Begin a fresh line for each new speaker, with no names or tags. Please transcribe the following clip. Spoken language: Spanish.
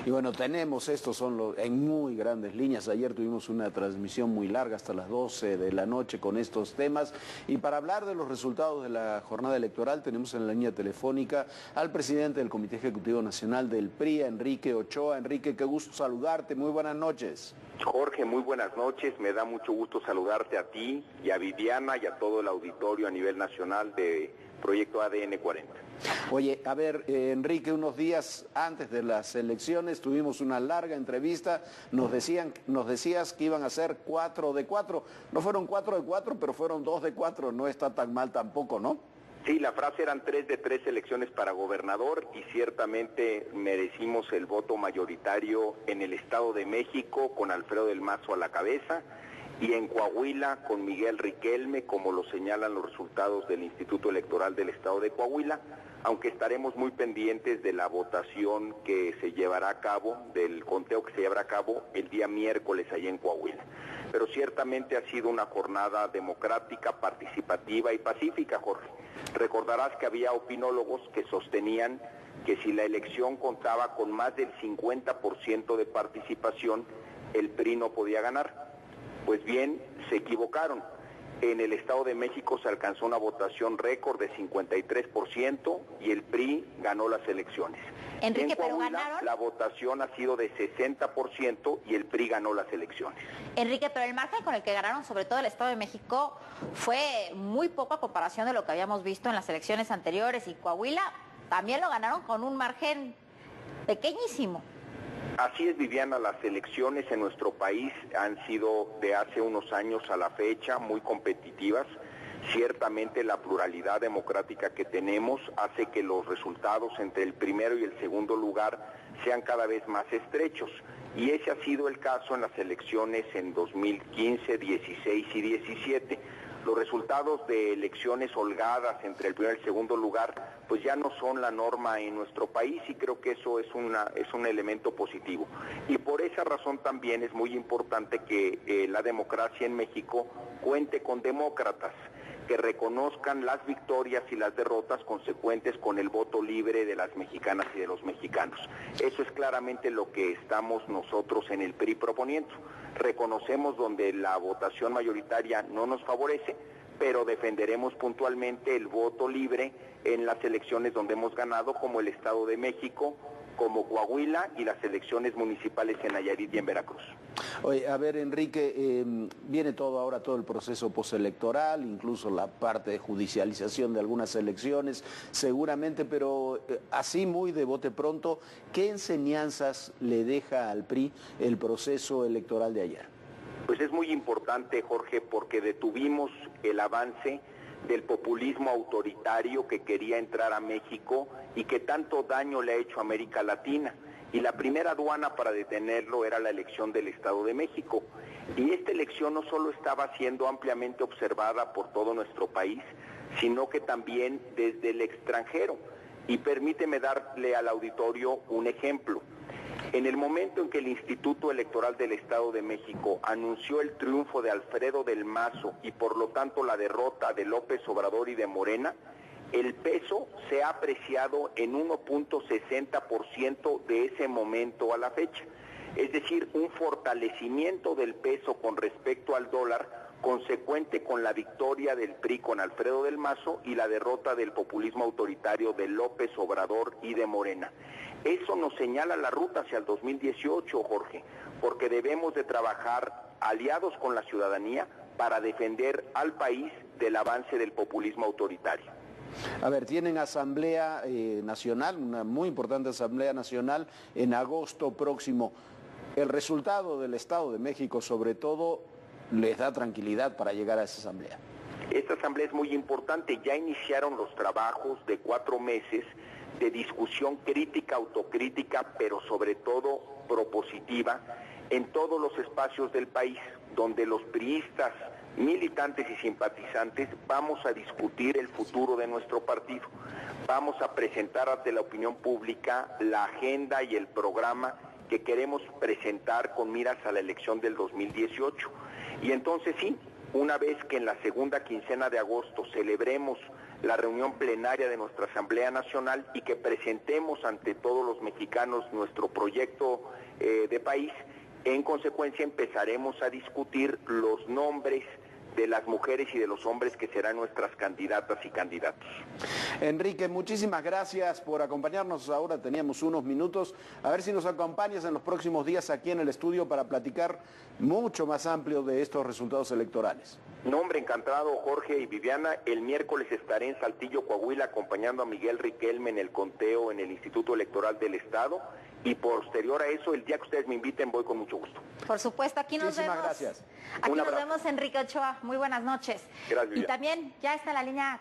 Y bueno, tenemos, estos son en muy grandes líneas. Ayer tuvimos una transmisión muy larga hasta las 12 de la noche con estos temas. Y para hablar de los resultados de la jornada electoral, tenemos en la línea telefónica al presidente del Comité Ejecutivo Nacional del PRI, Enrique Ochoa. Enrique, qué gusto saludarte. Muy buenas noches.
Jorge, muy buenas noches. Me da mucho gusto saludarte a ti y a Viviana y a todo el auditorio a nivel nacional de Proyecto ADN 40.
Oye, a ver, Enrique, unos días antes de las elecciones tuvimos una larga entrevista, nos decías que iban a ser 4 de 4, no fueron 4 de 4, pero fueron 2 de 4, no está tan mal tampoco, ¿no?
Sí, la frase eran 3 de 3 elecciones para gobernador y ciertamente merecimos el voto mayoritario en el Estado de México con Alfredo del Mazo a la cabeza y en Coahuila con Miguel Riquelme, como lo señalan los resultados del Instituto Electoral del Estado de Coahuila, aunque estaremos muy pendientes de la votación que se llevará a cabo, del conteo que se llevará a cabo el día miércoles allá en Coahuila. Pero ciertamente ha sido una jornada democrática, participativa y pacífica, Jorge. Recordarás que había opinólogos que sostenían que si la elección contaba con más del 50% de participación, el PRI no podía ganar. Pues bien, se equivocaron. En el Estado de México se alcanzó una votación récord de 53% y el PRI ganó las elecciones.
Enrique,
en Coahuila,
pero ganaron.
La votación ha sido de 60% y el PRI ganó las elecciones.
Enrique, pero el margen con el que ganaron, sobre todo el Estado de México, fue muy poco a comparación de lo que habíamos visto en las elecciones anteriores, y Coahuila también lo ganaron con un margen pequeñísimo.
Así es, Viviana, las elecciones en nuestro país han sido de hace unos años a la fecha muy competitivas. Ciertamente la pluralidad democrática que tenemos hace que los resultados entre el primero y el segundo lugar sean cada vez más estrechos. Y ese ha sido el caso en las elecciones en 2015, 16 y 17. Los resultados de elecciones holgadas entre el primer y el segundo lugar pues ya no son la norma en nuestro país y creo que eso es un elemento positivo. Y por esa razón también es muy importante que la democracia en México cuente con demócratas que reconozcan las victorias y las derrotas consecuentes con el voto libre de las mexicanas y de los mexicanos. Eso es claramente lo que estamos nosotros en el PRI proponiendo. Reconocemos donde la votación mayoritaria no nos favorece, pero defenderemos puntualmente el voto libre en las elecciones donde hemos ganado, como el Estado de México, como Coahuila y las elecciones municipales en Nayarit y en Veracruz.
Oye, a ver, Enrique, viene ahora todo el proceso postelectoral, incluso la parte de judicialización de algunas elecciones, seguramente, pero así muy de bote pronto, ¿qué enseñanzas le deja al PRI el proceso electoral de ayer?
Pues es muy importante, Jorge, porque detuvimos el avance del populismo autoritario que quería entrar a México y que tanto daño le ha hecho a América Latina. Y la primera aduana para detenerlo era la elección del Estado de México. Y esta elección no solo estaba siendo ampliamente observada por todo nuestro país, sino que también desde el extranjero. Y permíteme darle al auditorio un ejemplo. En el momento en que el Instituto Electoral del Estado de México anunció el triunfo de Alfredo del Mazo y por lo tanto la derrota de López Obrador y de Morena, el peso se ha apreciado en 1.60% de ese momento a la fecha. Es decir, un fortalecimiento del peso con respecto al dólar consecuente con la victoria del PRI con Alfredo del Mazo y la derrota del populismo autoritario de López Obrador y de Morena. Eso nos señala la ruta hacia el 2018, Jorge, porque debemos de trabajar aliados con la ciudadanía para defender al país del avance del populismo autoritario.
A ver, tienen asamblea nacional, una muy importante asamblea nacional en agosto próximo. El resultado del Estado de México, sobre todo, les da tranquilidad para llegar a esa asamblea.
Esta asamblea es muy importante. Ya iniciaron los trabajos de 4 meses de discusión crítica, autocrítica, pero sobre todo propositiva, en todos los espacios del país, donde los priistas, militantes y simpatizantes vamos a discutir el futuro de nuestro partido. Vamos a presentar ante la opinión pública la agenda y el programa que queremos presentar con miras a la elección del 2018. Y entonces sí, una vez que en la segunda quincena de agosto celebremos la reunión plenaria de nuestra Asamblea Nacional y que presentemos ante todos los mexicanos nuestro proyecto de país. En consecuencia, empezaremos a discutir los nombres de las mujeres y de los hombres que serán nuestras candidatas y candidatos.
Enrique, muchísimas gracias por acompañarnos. Ahora teníamos unos minutos. A ver si nos acompañas en los próximos días aquí en el estudio para platicar mucho más amplio de estos resultados electorales.
No, hombre, encantado, Jorge y Viviana. El miércoles estaré en Saltillo, Coahuila, acompañando a Miguel Riquelme en el conteo en el Instituto Electoral del Estado. Y posterior a eso, el día que ustedes me inviten, voy con mucho gusto.
Por supuesto, aquí nos vemos.
Muchísimas gracias.
Aquí nos vemos, Enrique Ochoa. Muy buenas noches.
Gracias, Viviana.
Y también ya está en la línea